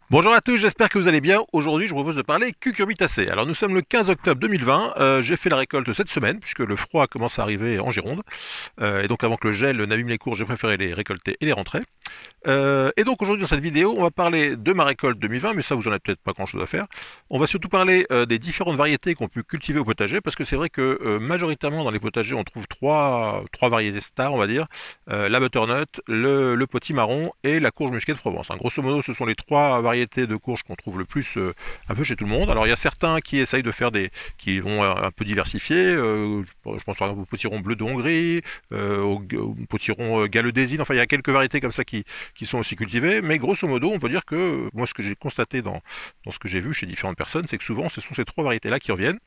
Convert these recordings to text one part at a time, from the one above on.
Bonjour à tous, j'espère que vous allez bien. Aujourd'hui, je vous propose de parler cucurbitacées. Alors, nous sommes le 15 octobre 2020. J'ai fait la récolte cette semaine, puisque le froid commence à arriver en Gironde. Et donc, avant que le gel n'abîme les courges, j'ai préféré les récolter et les rentrer. Et donc aujourd'hui dans cette vidéo, on va parler de ma récolte 2020, mais ça vous en avez peut-être pas grand-chose à faire. On va surtout parler des différentes variétés qu'on peut cultiver au potager, parce que c'est vrai que majoritairement dans les potagers, on trouve trois variétés stars, on va dire, la butternut, le potimarron et la courge musquée de Provence. Hein. Grosso modo, ce sont les trois variétés de courges qu'on trouve le plus un peu chez tout le monde. Alors il y a certains qui essayent de faire qui vont un peu diversifier. Je pense par exemple au potiron bleu de Hongrie, au potiron galeux-désine. Enfin, il y a quelques variétés comme ça qui sont aussi cultivés, mais grosso modo, on peut dire que moi, ce que j'ai constaté dans ce que j'ai vu chez différentes personnes, c'est que souvent, ce sont ces trois variétés-là qui reviennent.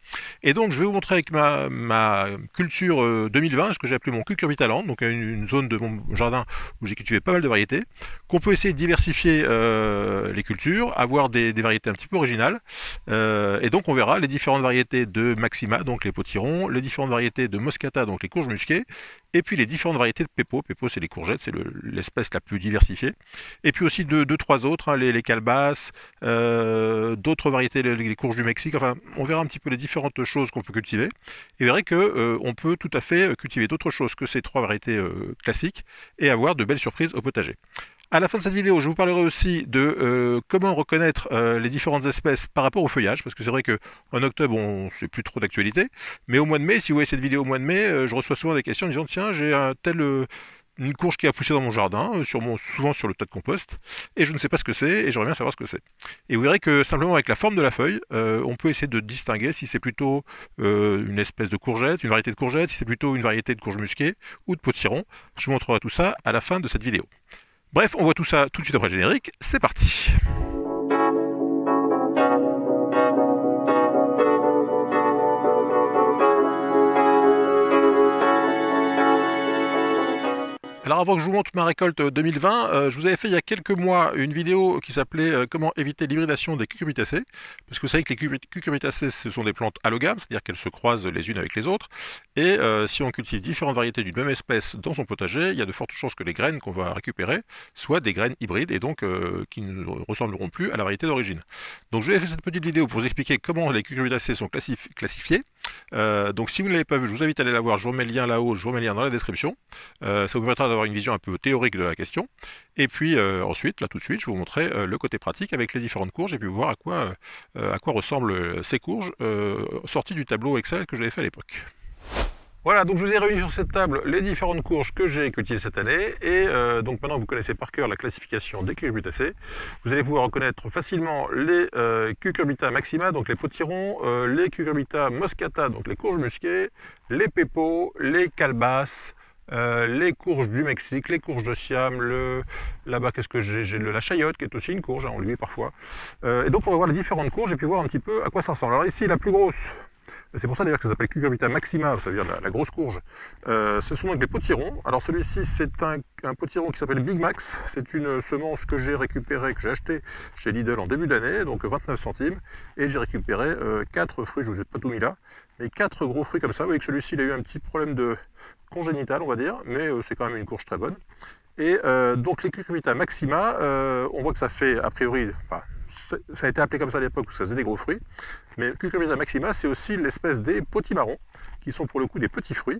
Et donc, je vais vous montrer avec ma culture 2020, ce que j'ai appelé mon cucurbitaland, donc une zone de mon jardin où j'ai cultivé pas mal de variétés, qu'on peut essayer de diversifier les cultures, avoir des variétés un petit peu originales, et donc on verra les différentes variétés de Maxima, donc les potirons, les différentes variétés de Moscata, donc les courges musquées, et puis les différentes variétés de Pepo. Pepo, c'est les courgettes, c'est l'espèce la plus diversifiée. Et puis aussi deux trois autres, hein, les calebasses, d'autres variétés, les courges du Mexique. Enfin, on verra un petit peu les différentes choses qu'on peut cultiver. Et vous verrez que on peut tout à fait cultiver d'autres choses que ces trois variétés classiques et avoir de belles surprises au potager. À la fin de cette vidéo, je vous parlerai aussi de comment reconnaître les différentes espèces par rapport au feuillage, parce que c'est vrai qu'en octobre, on c'est plus trop d'actualité, mais au mois de mai, si vous voyez cette vidéo au mois de mai, je reçois souvent des questions en disant tiens, j'ai une courge qui a poussé dans mon jardin, souvent sur le tas de compost, et je ne sais pas ce que c'est, et j'aimerais bien savoir ce que c'est. Et vous verrez que simplement avec la forme de la feuille, on peut essayer de distinguer si c'est plutôt une espèce de courgette, une variété de courgette, si c'est plutôt une variété de courge musquée ou de potiron. Je vous montrerai tout ça à la fin de cette vidéo. Bref, on voit tout ça tout de suite après le générique, c'est parti. Alors avant que je vous montre ma récolte 2020, je vous avais fait il y a quelques mois une vidéo qui s'appelait comment éviter l'hybridation des cucurbitacées, parce que vous savez que les cucurbitacées ce sont des plantes allogames, c'est-à-dire qu'elles se croisent les unes avec les autres, et si on cultive différentes variétés d'une même espèce dans son potager, il y a de fortes chances que les graines qu'on va récupérer soient des graines hybrides et donc qui ne ressembleront plus à la variété d'origine. Donc je vous ai fait cette petite vidéo pour vous expliquer comment les cucurbitacées sont classifiées. Donc si vous ne l'avez pas vu, je vous invite à aller la voir, je vous remets le lien là-haut, je vous remets le lien dans la description. Ça vous permettra d'avoir une vision un peu théorique de la question. Et puis ensuite, là tout de suite, je vais vous montrer le côté pratique avec les différentes courges et puis voir à quoi ressemblent ces courges sorties du tableau Excel que j'avais fait à l'époque. Voilà, donc je vous ai réuni sur cette table les différentes courges que j'ai cultivées cette année, et donc maintenant vous connaissez par cœur la classification des cucurbitacées. Vous allez pouvoir reconnaître facilement les cucurbita maxima, donc les potirons, les cucurbita moscata, donc les courges musquées, les pépos, les calebasses, les courges du Mexique, les courges de Siam, là-bas qu'est-ce que j'ai la chayotte qui est aussi une courge, hein, on lui met parfois. Et donc on va voir les différentes courges et puis voir un petit peu à quoi ça ressemble. Alors ici la plus grosse, c'est pour ça d'ailleurs que ça s'appelle cucurbita maxima, ça veut dire la grosse courge. Ce sont donc des potirons. Alors celui-ci c'est un potiron qui s'appelle Big Max. C'est une semence que j'ai récupérée, que j'ai achetée chez Lidl en début d'année, donc 29 centimes. Et j'ai récupéré 4 fruits, je vous ai pas tout mis là, mais 4 gros fruits comme ça. Vous voyez que celui-ci il a eu un petit problème de congénital on va dire, mais c'est quand même une courge très bonne. Et donc les cucurbita maxima, on voit que ça fait a priori, enfin, ça a été appelé comme ça à l'époque parce que ça faisait des gros fruits, mais cucurbita maxima c'est aussi l'espèce des potimarrons, qui sont pour le coup des petits fruits.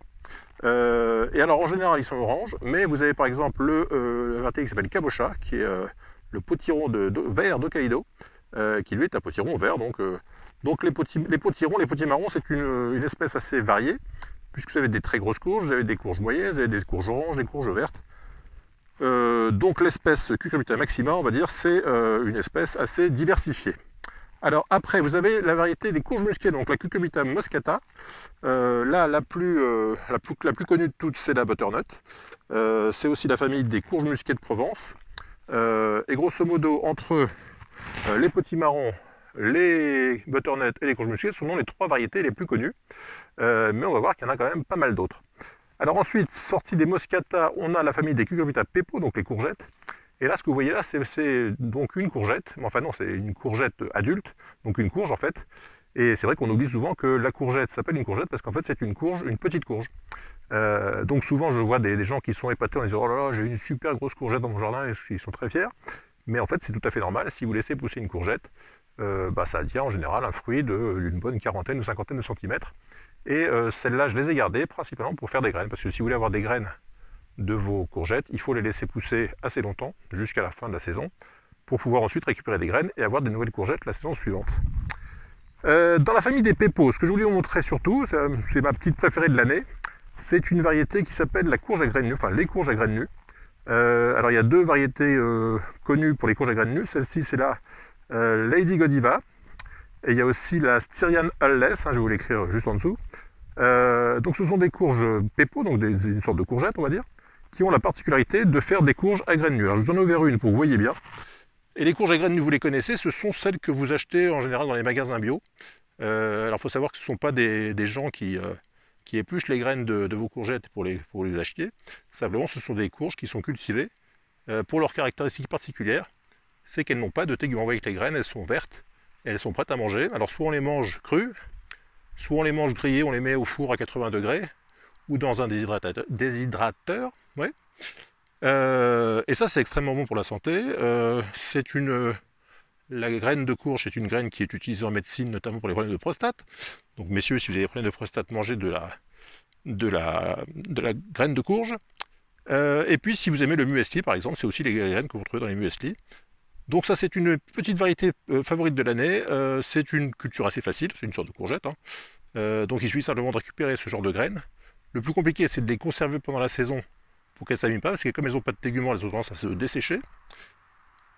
Et alors en général ils sont oranges, mais vous avez par exemple la variété qui s'appelle cabocha, qui est le potiron vert d'Hokkaido, qui lui est un potiron vert. Donc les potirons, les potimarrons, c'est une espèce assez variée, puisque vous avez des très grosses courges, vous avez des courges moyennes, vous avez des courges oranges, des courges vertes. Donc l'espèce Cucurbita maxima, on va dire, c'est une espèce assez diversifiée. Alors après, vous avez la variété des courges musquées, donc la Cucurbita moscata. Là, la plus connue de toutes, c'est la butternut. C'est aussi la famille des courges musquées de Provence. Et grosso modo, entre les potimarrons, les butternut et les courges musquées, ce sont les trois variétés les plus connues. Mais on va voir qu'il y en a quand même pas mal d'autres. Alors ensuite, sorti des moscata, on a la famille des cucurbita pepo, donc les courgettes. Et là, ce que vous voyez là, c'est donc une courgette. Mais enfin non, c'est une courgette adulte, donc une courge en fait. Et c'est vrai qu'on oublie souvent que la courgette s'appelle une courgette parce qu'en fait c'est une courge, une petite courge. Donc souvent je vois des gens qui sont épatés en disant oh là là, j'ai une super grosse courgette dans mon jardin et ils sont très fiers. Mais en fait, c'est tout à fait normal. Si vous laissez pousser une courgette, ça devient en général un fruit d'une bonne quarantaine ou cinquantaine de centimètres. Et celles-là, je les ai gardées principalement pour faire des graines. Parce que si vous voulez avoir des graines de vos courgettes, il faut les laisser pousser assez longtemps, jusqu'à la fin de la saison, pour pouvoir ensuite récupérer des graines et avoir de nouvelles courgettes la saison suivante. Dans la famille des pépos, ce que je voulais vous montrer surtout, c'est ma petite préférée de l'année, c'est une variété qui s'appelle la courge à graines nues, enfin les courges à graines nues. Alors il y a deux variétés connues pour les courges à graines nues. Celle-ci c'est la Lady Godiva, et il y a aussi la Styrian Hulles, je vais vous l'écrire juste en dessous. Donc ce sont des courges pépos, donc une sorte de courgette on va dire, qui ont la particularité de faire des courges à graines nues. Alors je vous en ai ouvert une pour que vous voyez bien. Et les courges à graines nues, vous les connaissez, ce sont celles que vous achetez en général dans les magasins bio. Alors il faut savoir que ce ne sont pas des gens qui épluchent les graines de vos courgettes pour les acheter. Simplement, ce sont des courges qui sont cultivées pour leurs caractéristiques particulières. C'est qu'elles n'ont pas de tégument avec les graines, elles sont vertes et elles sont prêtes à manger. Alors soit on les mange crues, soit on les mange grillées, on les met au four à 80 degrés ou dans un déshydrateur. Ouais. Et ça, c'est extrêmement bon pour la santé. La graine de courge, c'est une graine qui est utilisée en médecine, notamment pour les problèmes de prostate. Donc, messieurs, si vous avez des problèmes de prostate, mangez de la graine de courge. Et puis, si vous aimez le muesli, par exemple, c'est aussi les graines que vous trouvez dans les muesli. Donc ça, c'est une petite variété favorite de l'année. C'est une culture assez facile, c'est une sorte de courgette. Donc, il suffit simplement de récupérer ce genre de graines. Le plus compliqué, c'est de les conserver pendant la saison pour qu'elles ne s'abîment pas, parce que comme elles n'ont pas de téguments, elles ont tendance à se dessécher.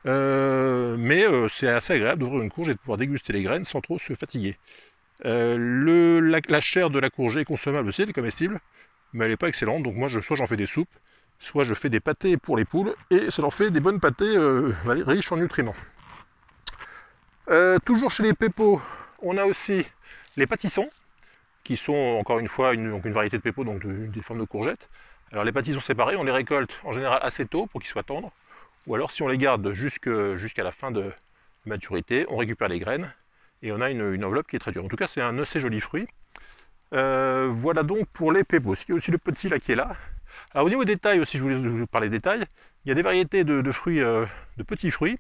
Mais c'est assez agréable d'ouvrir une courge et de pouvoir déguster les graines sans trop se fatiguer. La chair de la courge est consommable aussi, elle est comestible, mais elle n'est pas excellente, donc moi soit j'en fais des soupes, soit je fais des pâtés pour les poules, et ça leur fait des bonnes pâtés riches en nutriments. Toujours chez les pépos, on a aussi les pâtissons, qui sont encore une fois une variété de pépos, donc des formes de courgettes. Alors les pâtissons séparés, on les récolte en général assez tôt pour qu'ils soient tendres, ou alors si on les garde jusqu'à la fin de maturité, on récupère les graines et on a une enveloppe qui est très dure. En tout cas, c'est un assez joli fruit. Voilà donc pour les pépos. Il y a aussi le petit là qui est là. Alors au niveau des tailles aussi, je voulais vous parler des tailles. Il y a des variétés de fruits, de petits fruits.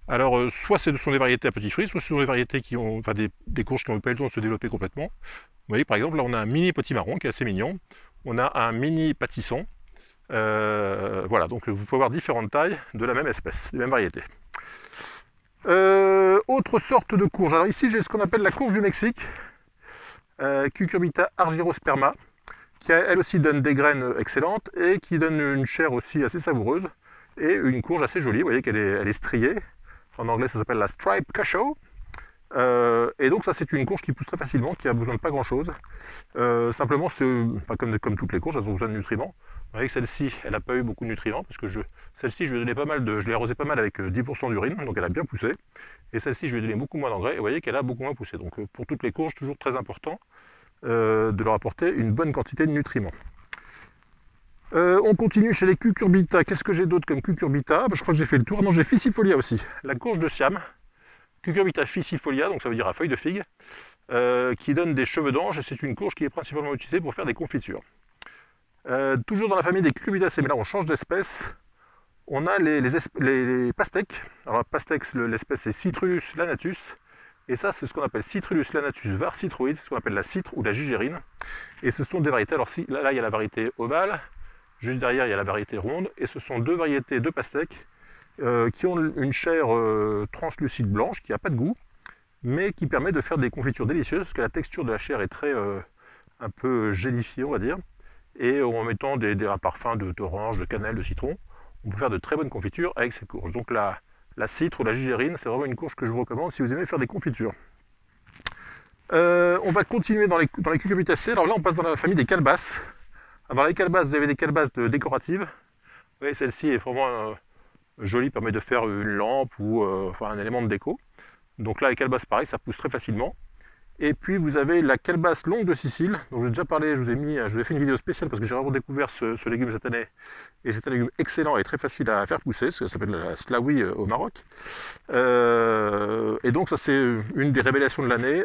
Alors soit ce sont des variétés à petits fruits, soit ce sont des variétés qui ont, enfin des courges qui n'ont pas eu le temps de se développer complètement. Vous voyez par exemple là on a un mini potimarron qui est assez mignon. On a un mini pâtisson. Voilà, donc vous pouvez avoir différentes tailles de la même espèce, des mêmes variétés. Autre sorte de courge. Alors ici j'ai ce qu'on appelle la courge du Mexique, Cucurbita argyrosperma, qui elle aussi donne des graines excellentes et qui donne une chair aussi assez savoureuse et une courge assez jolie. Vous voyez qu'elle est striée. En anglais ça s'appelle la Striped Cachot. Et donc ça c'est une courge qui pousse très facilement, qui a besoin de pas grand chose. Simplement, pas comme toutes les courges, elles ont besoin de nutriments. Vous voyez que celle-ci, elle n'a pas eu beaucoup de nutriments, parce que celle-ci, je lui ai donné je l'ai arrosée pas mal avec 10% d'urine, donc elle a bien poussé. Et celle-ci, je lui ai donné beaucoup moins d'engrais, et vous voyez qu'elle a beaucoup moins poussé. Donc pour toutes les courges, toujours très important de leur apporter une bonne quantité de nutriments. On continue chez les cucurbita. Qu'est-ce que j'ai d'autre comme cucurbita? Je crois que j'ai fait le tour. Non, j'ai Fissifolia aussi, la courge de Siam. Cucurbita fissifolia, donc ça veut dire à feuille de figue, qui donne des cheveux d'ange, et c'est une courge qui est principalement utilisée pour faire des confitures. Toujours dans la famille des cucurbitacées, mais là on change d'espèce, on a les pastèques. Alors la pastèque, l'espèce c'est Citrullus lanatus, et ça c'est ce qu'on appelle Citrullus lanatus var citroïde, ce qu'on appelle la citre ou la gigérine, et ce sont des variétés, alors là il y a la variété ovale, juste derrière il y a la variété ronde, et ce sont deux variétés de pastèques, qui ont une chair translucide blanche, qui n'a pas de goût, mais qui permet de faire des confitures délicieuses, parce que la texture de la chair est très un peu gélifiée, on va dire, et en mettant un parfum d'orange, de cannelle, de citron, on peut faire de très bonnes confitures avec cette courge. Donc la citre ou la gigérine, c'est vraiment une courge que je vous recommande si vous aimez faire des confitures. On va continuer dans les cucurbitacées. Alors là, on passe dans la famille des calebasses. Alors, dans les calebasses, vous avez des calebasses décoratives. Vous voyez, celle-ci est vraiment jolie, permet de faire une lampe ou enfin un élément de déco. Donc là, les calebasses, pareil, ça pousse très facilement. Et puis vous avez la calebasse longue de Sicile, dont j'ai déjà parlé, je vous ai fait une vidéo spéciale parce que j'ai vraiment découvert ce légume cette année. Et c'est un légume excellent et très facile à faire pousser, ça s'appelle la slaoui au Maroc. Et donc ça c'est une des révélations de l'année,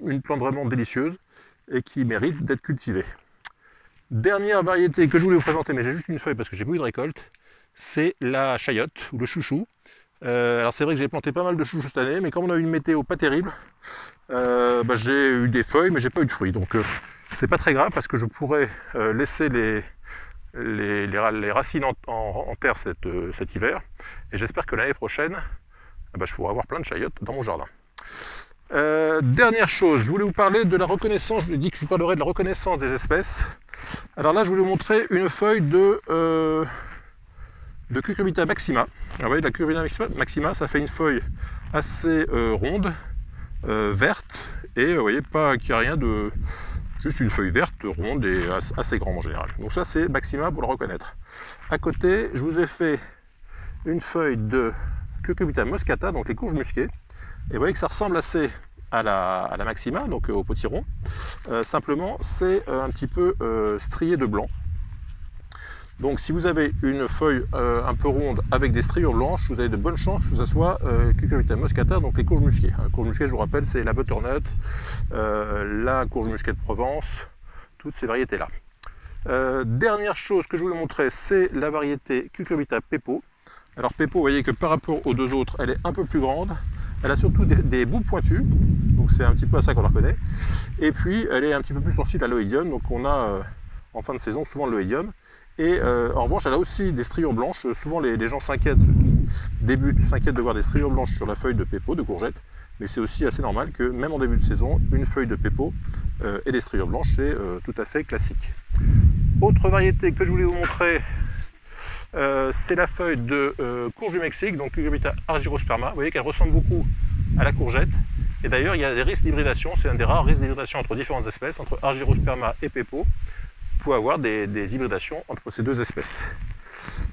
une plante vraiment délicieuse et qui mérite d'être cultivée. Dernière variété que je voulais vous présenter, mais j'ai juste une feuille parce que j'ai pas eu de récolte, c'est la chayotte ou le chouchou. Alors c'est vrai que j'ai planté pas mal de chouchous cette année, mais comme on a eu une météo pas terrible, j'ai eu des feuilles, mais j'ai pas eu de fruits. Donc c'est pas très grave parce que je pourrais laisser les racines en terre cet hiver. Et j'espère que l'année prochaine, je pourrai avoir plein de chayotes dans mon jardin. Dernière chose, je voulais vous parler de la reconnaissance. Je vous ai dit que je vous parlerai de la reconnaissance des espèces. Alors là, je voulais vous montrer une feuille de Cucurbita maxima. Alors, vous voyez, la Cucurbita maxima, ça fait une feuille assez ronde, verte, et vous voyez, pas qu'il n'y a rien de... Juste une feuille verte, ronde et assez grande en général. Donc ça, c'est maxima pour le reconnaître. À côté, je vous ai fait une feuille de Cucurbita moscata, donc les courges musquées. Et vous voyez que ça ressemble assez à la maxima, donc au potiron. Simplement, c'est un petit peu strié de blanc. Donc si vous avez une feuille un peu ronde avec des striures blanches, vous avez de bonnes chances que ce soit Cucurbita moscata, donc les courges musquées. Les courges musquées, je vous rappelle, c'est la butternut, la courge musquée de Provence, toutes ces variétés-là. Dernière chose que je voulais montrer, c'est la variété Cucurbita pepo. Alors pepo, vous voyez que par rapport aux deux autres, elle est un peu plus grande. Elle a surtout des bouts pointus, donc c'est un petit peu à ça qu'on la reconnaît. Et puis elle est un petit peu plus sensible à l'oïdium, donc on a en fin de saison souvent de l'oïdium. Et en revanche, elle a aussi des striures blanches. Souvent les gens s'inquiètent, ceux qui débutent s'inquiètent de voir des striures blanches sur la feuille de pepo, de courgette. Mais c'est aussi assez normal que même en début de saison, une feuille de pepo et des striures blanches, c'est tout à fait classique. Autre variété que je voulais vous montrer, c'est la feuille de courge du Mexique, donc Cucurbita argyrosperma. Vous voyez qu'elle ressemble beaucoup à la courgette. Et d'ailleurs, il y a des risques d'hybridation. C'est un des rares risques d'hybridation entre différentes espèces, entre argyrosperma et pepo. Vous pouvez avoir des hybridations entre ces deux espèces.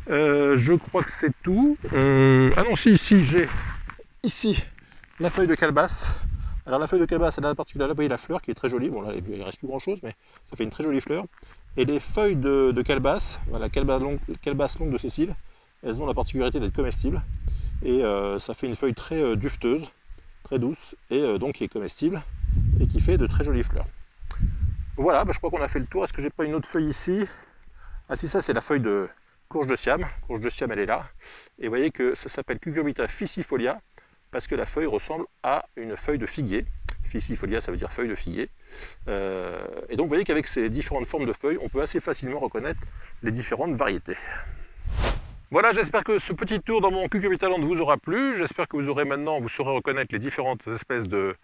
Je crois que c'est tout. Ah non, si, j'ai ici la feuille de calebasse. Alors la feuille de calebasse, elle a la particularité, vous voyez la fleur qui est très jolie. Bon là, il ne reste plus grand chose, mais ça fait une très jolie fleur. Et les feuilles de calebasse, voilà, calebasse longue de Cécile, elles ont la particularité d'être comestibles. Et ça fait une feuille très dufteuse, très douce, et donc qui est comestible, et qui fait de très jolies fleurs. Voilà, je crois qu'on a fait le tour. Est-ce que j'ai pas une autre feuille ici? Ah si, ça c'est la feuille de courge de Siam. Courge de Siam, elle est là. Et vous voyez que ça s'appelle Cucurbita ficifolia, parce que la feuille ressemble à une feuille de figuier. Ficifolia, ça veut dire feuille de figuier. Et donc vous voyez qu'avec ces différentes formes de feuilles, on peut assez facilement reconnaître les différentes variétés. Voilà, j'espère que ce petit tour dans mon Cucurbita Land vous aura plu. J'espère que vous saurez reconnaître les différentes espèces de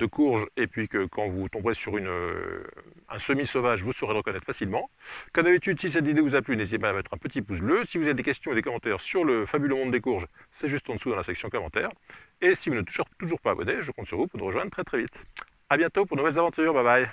courges, et puis que quand vous tomberez sur un semi-sauvage, vous saurez le reconnaître facilement. Comme d'habitude, si cette vidéo vous a plu, n'hésitez pas à mettre un petit pouce bleu. Si vous avez des questions et des commentaires sur le fabuleux monde des courges, c'est juste en dessous dans la section commentaires. Et si vous n'êtes toujours pas abonné, je compte sur vous pour nous rejoindre très vite. A bientôt pour de nouvelles aventures, bye bye.